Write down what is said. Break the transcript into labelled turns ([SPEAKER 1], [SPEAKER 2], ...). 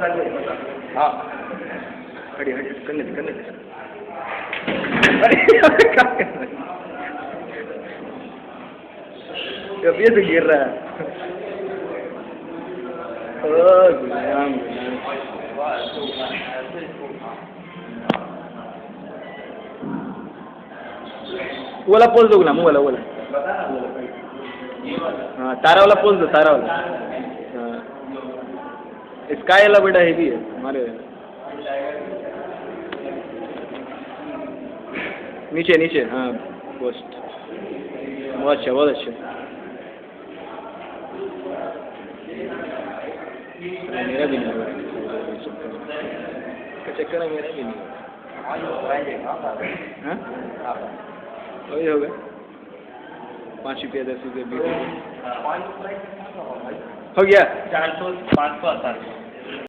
[SPEAKER 1] हाँ खड़ी खड़ी करने दे अरे क्या कर रहा है जब ये तो गिर रहा है गुलाम वाला पोज दो गुलाम वाला हाँ तारा वाला पोज दो तारा वाला हाँ स्काई वाला बेटा हेवी है हमारे नीचे नीचे हाँ पोस्ट बहुत अच्छा मेरा भी नहीं हुआ चक्कर है मेरा भी नहीं हुआ वही होगा 5 रुपया 10 रुपया हो गया
[SPEAKER 2] 400 500 आता है